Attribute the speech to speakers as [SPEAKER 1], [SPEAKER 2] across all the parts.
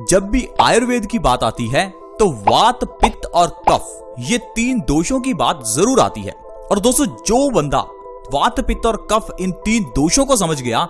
[SPEAKER 1] जब भी आयुर्वेद की बात आती है तो वात, पित्त और कफ ये तीन दोषों की बात जरूर आती है। और दोस्तों, जो बंदा वात, पित्त और कफ इन तीन दोषों को समझ गया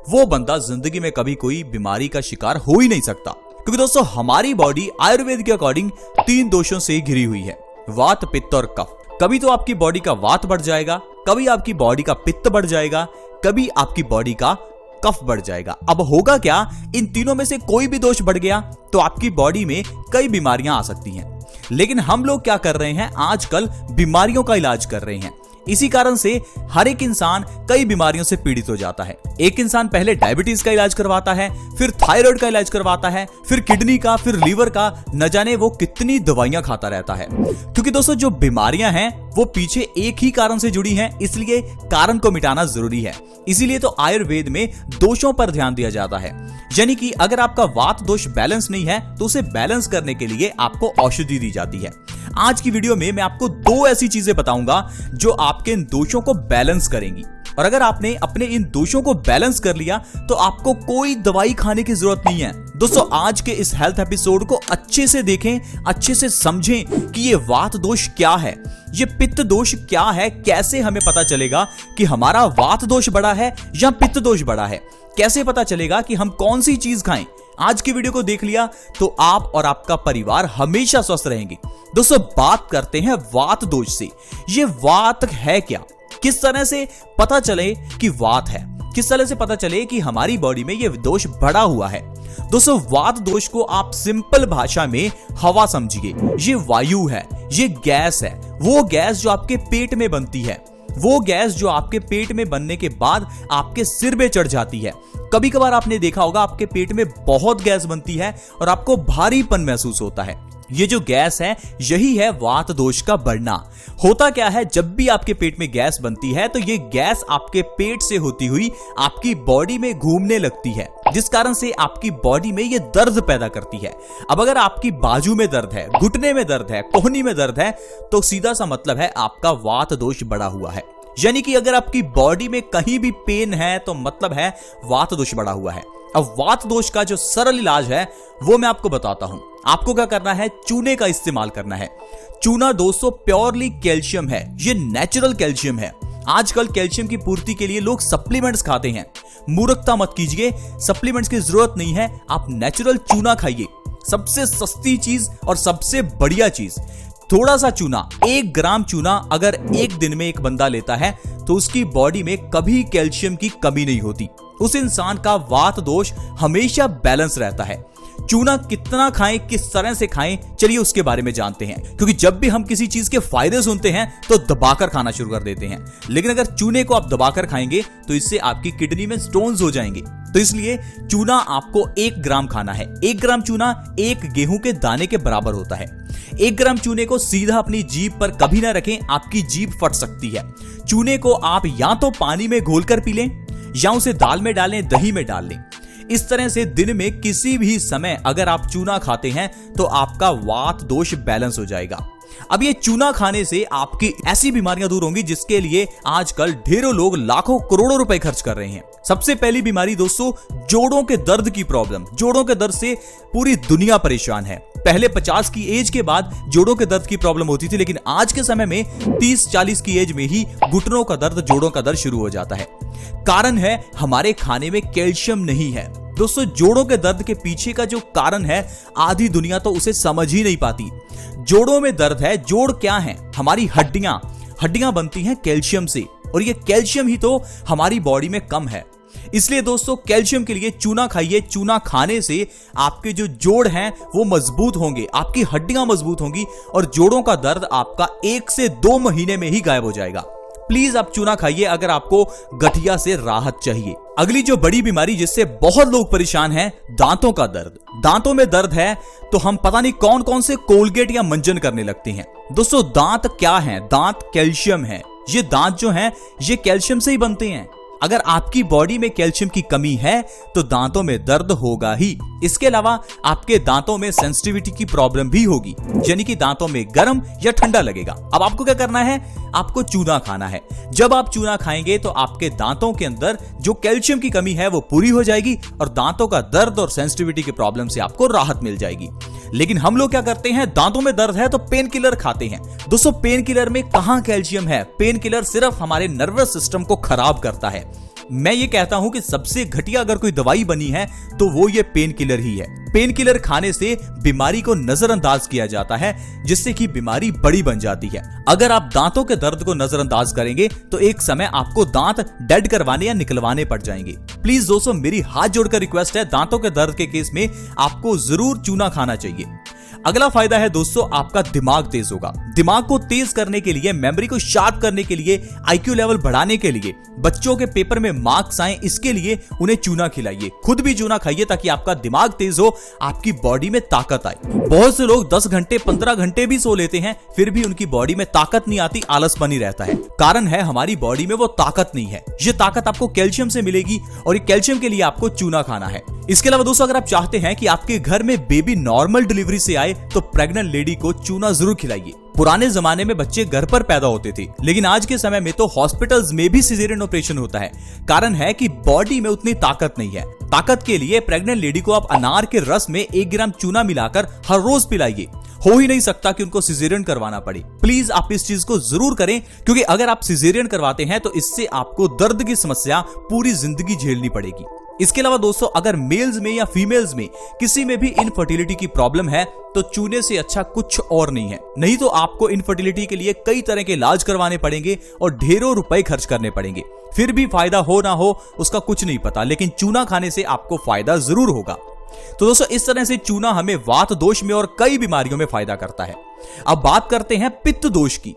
[SPEAKER 1] वो बंदा जिंदगी में कभी कोई बीमारी का शिकार हो ही नहीं सकता। क्योंकि दोस्तों, हमारी बॉडी आयुर्वेद के अकॉर्डिंग तीन दोषों से घिरी हुई है, वात, पित्त और कफ। कभी तो आपकी बॉडी का वात बढ़ जाएगा, कभी आपकी बॉडी का पित्त बढ़ जाएगा, कभी आपकी बॉडी का कफ बढ़ जाएगा। अब होगा क्या, इन तीनों में से कोई भी दोष बढ़ गया तो आपकी बॉडी में कई बीमारियां आ सकती हैं। लेकिन हम लोग क्या कर रहे हैं, आजकल बीमारियों का इलाज कर रहे हैं। इसी कारण से हर एक इंसान कई बीमारियों से पीड़ित हो जाता है। एक इंसान पहले डायबिटीज का इलाज करवाता है, फिर थायराइड का इलाज करवाता है, फिर किडनी का, फिर लीवर का, न जाने वो कितनी दवाइयां खाता रहता है। क्योंकि दोस्तों, जो बीमारियां हैं वो पीछे एक ही कारण से जुड़ी हैं, इसलिए कारण को मिटाना जरूरी है। इसीलिए तो आयुर्वेद में दोषों पर ध्यान दिया जाता है। यानी कि अगर आपका वात दोष बैलेंस नहीं है तो उसे बैलेंस करने के लिए आपको औषधि दी जाती है। आज की वीडियो में मैं आपको दो ऐसी चीजें बताऊंगा जो आपके इन दोषों को बैलेंस करेंगी। और अगर आपने अपने इन दोषों को बैलेंस कर लिया तो आपको कोई दवाई खाने की जरूरत नहीं है। दोस्तों, आज के इस हेल्थ एपिसोड को अच्छे से देखें, अच्छे से समझें कि ये वात दोष क्या है, ये पित्त दोष क्या है, कैसे हमें पता चलेगा कि हमारा वात दोष बड़ा है या पित्त दोष बड़ा है, कैसे पता चलेगा कि हम कौन सी चीज खाएं। आज की वीडियो को देख लिया तो आप और आपका परिवार हमेशा स्वस्थ रहेंगे। दोस्तों, बात करते हैं वात दोष से। ये वात है क्या, किस तरह से पता चले कि वात है, किस तरह से पता चले कि हमारी बॉडी में ये दोष बढ़ा हुआ है। दोस्तों, वात दोष को आप सिंपल भाषा में हवा समझिए। ये वायु है, ये गैस है, वो गैस जो आपके पेट में बनती है, वो गैस जो आपके पेट में बनने के बाद आपके सिर में चढ़ जाती है। कभी कभार आपने देखा होगा आपके पेट में बहुत गैस बनती है और आपको भारीपन महसूस होता है। ये जो गैस है यही है वात दोष का बढ़ना। होता क्या है, जब भी आपके पेट में गैस बनती है तो ये गैस आपके पेट से होती हुई आपकी बॉडी में घूमने लगती है, जिस कारण से आपकी बॉडी में ये दर्द पैदा करती है। अब अगर आपकी बाजू में दर्द है, घुटने में दर्द है, कोहनी में दर्द है, तो सीधा सा मतलब है आपका वात दोष बढ़ा हुआ है। यानी कि अगर आपकी बॉडी में कहीं भी पेन है तो मतलब है वात दोष बढ़ा हुआ है। अब वात दोष का जो सरल इलाज है वो मैं आपको बताता हूं। आपको क्या करना है, चूने का इस्तेमाल करना है। चूना दोस्तों प्योरली कैल्शियम है, ये नेचुरल कैल्शियम है। आजकल कैल्शियम की पूर्ति के लिए लोग सप्लीमेंट्स खाते हैं। मूर्खता मत कीजिए, सप्लीमेंट्स की जरूरत नहीं है। आप नेचुरल चूना खाइए, सबसे सस्ती चीज और सबसे बढ़िया चीज। थोड़ा सा चूना, 1 ग्राम चूना अगर एक दिन में एक बंदा लेता है तो उसकी बॉडी में कभी कैल्शियम की कमी नहीं होती। उस इंसान का वात दोष हमेशा बैलेंस रहता है। चूना कितना खाएं, किस तरह से खाएं, चलिए उसके बारे में जानते हैं। क्योंकि जब भी हम किसी चीज के फायदे सुनते हैं तो दबाकर खाना शुरू कर देते हैं, लेकिन अगर चूने को आप दबाकर खाएंगे तो इससे आपकी किडनी में स्टोन्स हो जाएंगे। तो इसलिए चूना आपको 1 ग्राम खाना है। 1 ग्राम चूना 1 गेहूं के दाने के बराबर होता है। 1 ग्राम चूने को सीधा अपनी जीभ पर कभी ना रखें, आपकी जीभ फट सकती है। चूने को आप या तो पानी में घोलकर पी लें या उसे दाल में डालें, दही में डाल लें। इस तरह से दिन में किसी भी समय अगर आप चूना खाते हैं तो आपका वात दोष बैलेंस हो जाएगा। अब ये चूना खाने से आपकी ऐसी बीमारियां दूर होंगी जिसके लिए आजकल ढेरों लोग लाखों करोड़ों रुपए खर्च कर रहे हैं। सबसे पहली बीमारी दोस्तों, जोड़ों के दर्द की प्रॉब्लम। जोड़ों के दर्द से पूरी दुनिया परेशान है। पहले 50 की एज के बाद जोड़ों के दर्द की प्रॉब्लम होती थी, लेकिन आज के समय में 30-40 की एज में ही घुटनों का दर्द, जोड़ों का दर्द शुरू हो जाता है। कारण है हमारे खाने में कैल्शियम नहीं है। दोस्तों, जोड़ों के दर्द के पीछे का जो कारण है आधी दुनिया तो उसे समझ ही नहीं पाती। जोड़ों में दर्द है, जोड़ क्या है, हमारी हड्डियां बनती हैं कैल्शियम से, और ये कैल्शियम ही तो हमारी बॉडी में कम है। इसलिए दोस्तों, कैल्शियम के लिए चूना खाइए। चूना खाने से आपके जो जोड़ हैं वो मजबूत होंगे, आपकी हड्डियां मजबूत होंगी और जोड़ों का दर्द आपका 1 से 2 महीने में ही गायब हो जाएगा। प्लीज आप चूना खाइए अगर आपको गठिया से राहत चाहिए। अगली जो बड़ी बीमारी जिससे बहुत लोग परेशान हैं, दांतों का दर्द। दांतों में दर्द है तो हम पता नहीं कौन कौन से कोलगेट या मंजन करने लगते हैं। दोस्तों, दांत क्या है, दांत कैल्शियम है। ये दांत जो हैं ये कैल्शियम से ही बनते हैं। अगर आपकी बॉडी में कैल्शियम की कमी है तो दांतों में दर्द होगा ही। इसके अलावा आपके दांतों में सेंसिटिविटी की प्रॉब्लम भी होगी, यानी कि दांतों में गर्म या ठंडा लगेगा। अब आपको क्या करना है, आपको चूना खाना है। जब आप चूना खाएंगे तो आपके दांतों के अंदर जो कैल्शियम की कमी है वो पूरी हो जाएगी और दांतों का दर्द और सेंसिटिविटी की प्रॉब्लम से आपको राहत मिल जाएगी। लेकिन हम लोग क्या करते हैं, दांतों में दर्द है तो पेन किलर खाते हैं। दोस्तों पेन किलर में कहां कैल्शियम है, पेन किलर सिर्फ हमारे नर्वस सिस्टम को खराब करता है। मैं ये कहता हूं कि सबसे घटिया अगर कोई दवाई बनी है तो वो ये पेन किलर ही है। पेन किलर खाने से बीमारी को नजरअंदाज किया जाता है, जिससे कि बीमारी बड़ी बन जाती है। अगर आप दांतों के दर्द को नजरअंदाज करेंगे तो एक समय आपको दांत डेड करवाने या निकलवाने पड़ जाएंगे। प्लीज दोस्तों मेरी हाथ जोड़कर रिक्वेस्ट है, दांतों के दर्द के केस में आपको जरूर चूना खाना चाहिए। अगला फायदा है दोस्तों, आपका दिमाग तेज होगा। दिमाग को तेज करने के लिए, मेमोरी को शार्प करने के लिए, IQ लेवल बढ़ाने के लिए, बच्चों के पेपर में मार्क्स आए इसके लिए उन्हें चूना खिलाइए। खुद भी चूना खाइए ताकि आपका दिमाग तेज हो, आपकी बॉडी में ताकत आए। बहुत से लोग 10 घंटे 15 घंटे भी सो लेते हैं, फिर भी उनकी बॉडी में ताकत नहीं आती, आलस बनी रहता है। कारण है हमारी बॉडी में वो ताकत नहीं है। ये ताकत आपको कैल्शियम से मिलेगी और ये कैल्शियम के लिए आपको चूना खाना है। इसके अलावा दोस्तों अगर आप चाहते हैं कि आपके घर में बेबी नॉर्मल डिलीवरी से आए तो प्रेग्नेंट लेडी को चूना जरूर खिलाइए। पुराने जमाने में बच्चे घर पर पैदा होते थे, लेकिन आज के समय में तो हॉस्पिटल्स में भी सिजेरियन ऑपरेशन होता है। कारण है कि बॉडी में उतनी ताकत नहीं है। ताकत के लिए प्रेग्नेंट लेडी को आप अनार के रस में 1 ग्राम चूना मिलाकर हर रोज पिलाइए। हो ही नहीं सकता कि उनको सिजेरियन करवाना पड़े। प्लीज आप इस चीज को जरूर करें, क्योंकि अगर आप सिजेरियन करवाते हैं तो इससे आपको दर्द की समस्या पूरी जिंदगी झेलनी पड़ेगी। इसके अलावा दोस्तों अगर मेल्स में या फीमेल्स में किसी में भी इनफर्टिलिटी की प्रॉब्लम है तो चूने से अच्छा कुछ और नहीं है। नहीं तो आपको इनफर्टिलिटी के लिए कई तरह के इलाज करवाने पड़ेंगे और ढेरों रुपए खर्च करने पड़ेंगे, फिर भी फायदा हो ना हो उसका कुछ नहीं पता। लेकिन चूना खाने से आपको फायदा जरूर होगा। तो दोस्तों इस तरह से चूना हमें वात दोष में और कई बीमारियों में फायदा करता है। अब बात करते हैं पित्त दोष की।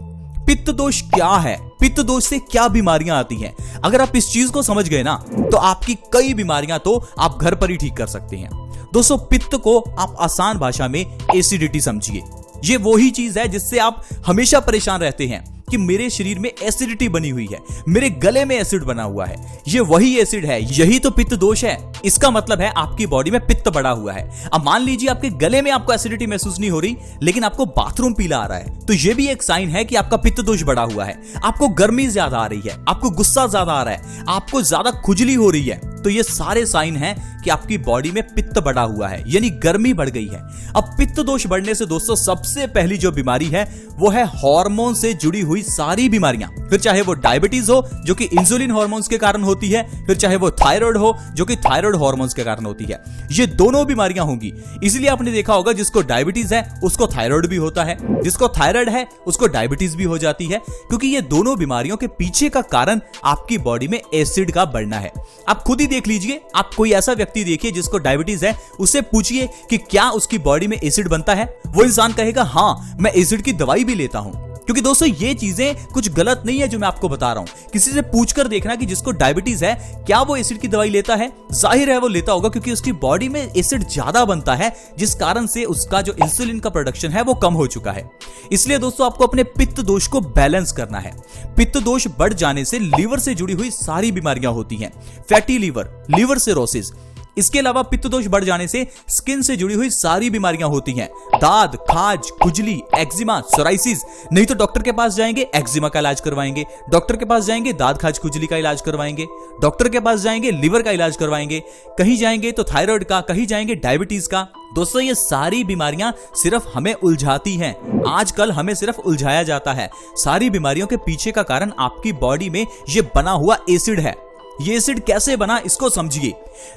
[SPEAKER 1] पित्त दोष क्या है, पित्त दोष से क्या बीमारियां आती हैं? अगर आप इस चीज को समझ गए ना तो आपकी कई बीमारियां तो आप घर पर ही ठीक कर सकते हैं। दोस्तों पित्त को आप आसान भाषा में एसिडिटी समझिए। ये वही चीज है जिससे आप हमेशा परेशान रहते हैं कि मेरे शरीर में एसिडिटी बनी हुई है, मेरे गले में एसिड बना हुआ है। ये वही एसिड है, यही तो पित्त दोष है। इसका मतलब है आपकी बॉडी में पित्त बढ़ा हुआ है। अब मान लीजिए आपके गले में आपको एसिडिटी महसूस नहीं हो रही, लेकिन आपको बाथरूम पीला आ रहा है, तो ये भी एक साइन है कि आपका पित्त दोष बढ़ा हुआ है। आपको गर्मी ज्यादा आ रही है, आपको गुस्सा ज्यादा आ रहा है, आपको ज्यादा खुजली हो रही है, तो ये सारे साइन हैं कि आपकी बॉडी में पित्त बढ़ा हुआ है, यानी गर्मी बढ़ गई है। अब पित्त दोष बढ़ने से दोस्तों सबसे पहली जो बीमारी है वो है हार्मोन से जुड़ी हुई सारी बीमारियां। फिर चाहे वो डायबिटीज हो जो कि इंसुलिन हार्मोन्स के कारण होती है, फिर चाहे वो थायराइड हो जो कि थायराइड हार्मोन्स के कारण होती है। ये दोनों बीमारियां होंगी। इसलिए आपने देखा होगा जिसको डायबिटीज है उसको थायराइड भी होता है, जिसको थायराइड है उसको डायबिटीज भी हो जाती है, क्योंकि ये दोनों बीमारियों के पीछे का कारण आपकी बॉडी में एसिड का बढ़ना है। आप खुद ही देख लीजिए, आप कोई ऐसा व्यक्ति देखिए जिसको डायबिटीज है, उससे पूछिए कि क्या उसकी बॉडी में एसिड बनता है। वो इंसान कहेगा हाँ मैं एसिड की दवाई भी लेता हूं। क्योंकि दोस्तों ये चीजें कुछ गलत नहीं है जो मैं आपको बता रहा हूं। किसी से पूछकर देखना कि जिसको डायबिटीज है क्या वो एसिड की दवाई लेता है। जाहिर है वो लेता होगा, क्योंकि उसकी बॉडी में एसिड ज्यादा बनता है, जिस कारण से उसका जो इंसुलिन का प्रोडक्शन है वो कम हो चुका है। इसलिए दोस्तों आपको अपने पित्त दोष को बैलेंस करना है। पित्त दोष बढ़ जाने से लीवर से जुड़ी हुई सारी बीमारियां होती हैं, फैटी लीवर, लीवर सिरोसिस। इसके अलावा पित्त दोष बढ़ जाने से स्किन से जुड़ी हुई सारी बीमारियां होती हैं, दाद, खाज, खुजली, एक्जिमा, सोराइसिस। नहीं तो डॉक्टर के पास जाएंगे, एक्जिमा का इलाज करवाएंगे, डॉक्टर के पास जाएंगे, दाद, खाज, खुजली का इलाज करवाएंगे, डॉक्टर के पास जाएंगे, लीवर का इलाज करवाएंगे, कहीं जाएंगे तो थायराइड का, कहीं जाएंगे डायबिटीज का। दोस्तों ये सारी बीमारियां सिर्फ हमें उलझाती हैं। आजकल हमें सिर्फ उलझाया जाता है। सारी बीमारियों के पीछे का कारण आपकी बॉडी में ये बना हुआ एसिड है। ये एसिड कैसे बना इसको समझिए।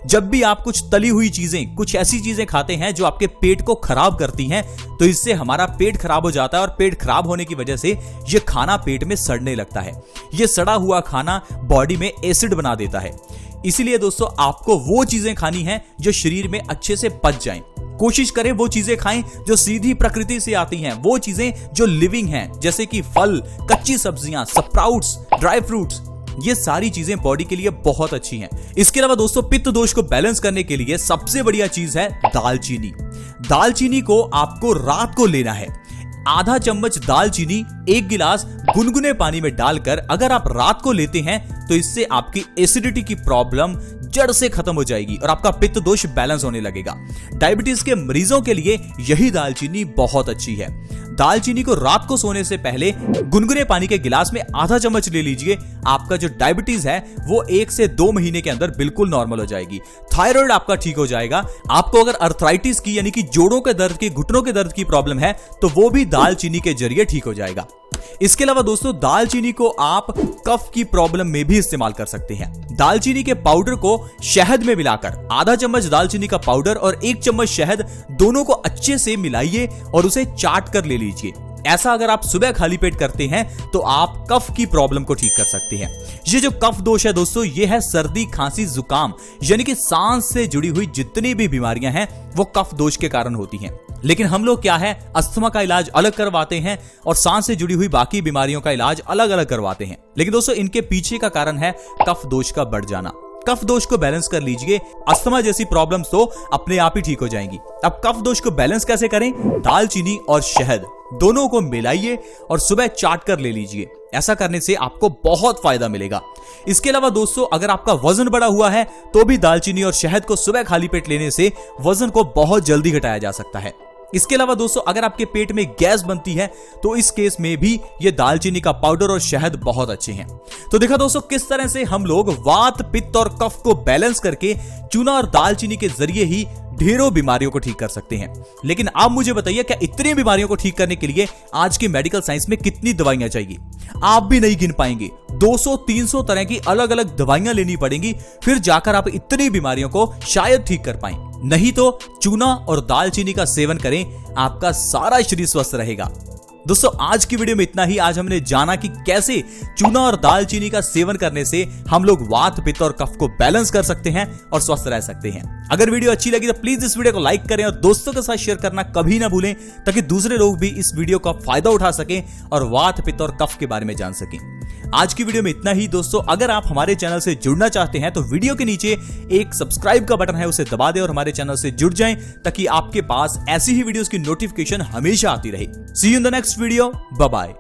[SPEAKER 1] जब भी आप कुछ तली हुई चीजें, कुछ ऐसी चीजें खाते हैं जो आपके पेट को खराब करती हैं, तो इससे हमारा पेट खराब हो जाता है और पेट खराब होने की वजह से ये खाना पेट में सड़ने लगता है। ये सड़ा हुआ खाना बॉडी में एसिड बना देता है। इसीलिए दोस्तों आपको वो चीजें खानी हैं जो शरीर में अच्छे से पच जाएं। कोशिश करें वो चीजें खाएं जो सीधी प्रकृति से आती हैं, वो चीजें जो लिविंग हैं, जैसे कि फल, कच्ची सब्जियां, स्प्राउट्स, ड्राई फ्रूट्स। ये सारी चीजें बॉडी के लिए बहुत अच्छी हैं। इसके अलावा दोस्तों पित्त दोष को बैलेंस करने के लिए सबसे बढ़िया चीज है दालचीनी। दालचीनी को आपको रात को लेना है। आधा चम्मच दालचीनी 1 गिलास गुनगुने पानी में डालकर अगर आप रात को लेते हैं तो इससे आपकी एसिडिटी की प्रॉब्लम जड़ से खत्म हो जाएगी और आपका पित्त दोष बैलेंस होने लगेगा। डायबिटीज के मरीजों के लिए यही दालचीनी बहुत अच्छी है। दालचीनी को रात को सोने से पहले गुनगुने पानी के गिलास में आधा चम्मच ले लीजिए। आपका जो डायबिटीज है वो 1 से 2 महीने के अंदर बिल्कुल नॉर्मल हो जाएगी। थायराइड आपका ठीक हो जाएगा। आपको अगर अर्थराइटिस की यानी कि जोड़ों के दर्द की, घुटनों के दर्द की प्रॉब्लम है तो वो भी दालचीनी के जरिए ठीक हो जाएगा। इसके अलावा दोस्तों दालचीनी को आप कफ की प्रॉब्लम में भी इस्तेमाल कर सकते हैं। दालचीनी के पाउडर को शहद में मिलाकर आधा चम्मच दालचीनी का पाउडर और 1 चम्मच शहद दोनों को अच्छे से मिलाइए और उसे चाट कर ले लीजिए। ऐसा अगर आप सुबह खाली पेट करते हैं तो आप कफ की प्रॉब्लम को ठीक कर सकते हैं। ये जो कफ दोष है दोस्तों, ये है सर्दी, खांसी, जुकाम यानी कि सांस से जुड़ी हुई जितनी भी बीमारियां हैं वो कफ दोष के कारण होती हैं। लेकिन हम लोग क्या है, अस्थमा का इलाज अलग करवाते हैं और सांस से जुड़ी हुई बाकी बीमारियों का इलाज अलग अलग करवाते हैं। लेकिन दोस्तों इनके पीछे का कारण है कफ दोष का बढ़ जाना। कफ दोष को बैलेंस कर लीजिए, अस्थमा जैसी प्रॉब्लम्स तो अपने आप ही ठीक हो जाएंगी। अब कफ दोष को बैलेंस कैसे करें? दालचीनी और शहद दोनों को मिलाइए और सुबह चाट कर ले लीजिए। ऐसा करने से आपको बहुत फायदा मिलेगा। इसके अलावा दोस्तों अगर आपका वजन बढ़ा हुआ है तो भी दालचीनी और शहद को सुबह खाली पेट लेने से वजन को बहुत जल्दी घटाया जा सकता है। इसके अलावा दोस्तों अगर आपके पेट में गैस बनती है तो इस केस में भी ये दालचीनी का पाउडर और शहद बहुत अच्छे हैं। तो देखा दोस्तों किस तरह से हम लोग वात, पित्त और कफ को बैलेंस करके चूना और दालचीनी के जरिए ही ढेरों बीमारियों को ठीक कर सकते हैं। लेकिन आप मुझे बताइए, क्या इतनी बीमारियों को ठीक करने के लिए आज की मेडिकल साइंस में कितनी दवाइयां चाहिए? आप भी नहीं गिन पाएंगे। 200-300 तरह की अलग अलग दवाइयां लेनी पड़ेंगी, फिर जाकर आप इतनी बीमारियों को शायद ठीक कर पाएं। नहीं तो चूना और दालचीनी का सेवन करें, आपका सारा शरीर स्वस्थ रहेगा। दोस्तों आज की वीडियो में इतना ही। आज हमने जाना कि कैसे चूना और दालचीनी का सेवन करने से हम लोग वात, पित्त और कफ को बैलेंस कर सकते हैं और स्वस्थ रह सकते हैं। अगर वीडियो अच्छी लगी तो प्लीज इस वीडियो को लाइक करें और दोस्तों के साथ शेयर करना कभी ना भूलें, ताकि दूसरे लोग भी इस वीडियो का फायदा उठा सकें और वात, पित्त और कफ के बारे में जान सकें। आज की वीडियो में इतना ही दोस्तों। अगर आप हमारे चैनल से जुड़ना चाहते हैं तो वीडियो के नीचे एक सब्सक्राइब का बटन है, उसे दबा दें और हमारे चैनल से जुड़ जाएं, ताकि आपके पास ऐसी ही वीडियोस की नोटिफिकेशन हमेशा आती रहे। See you in the next video. Bye bye.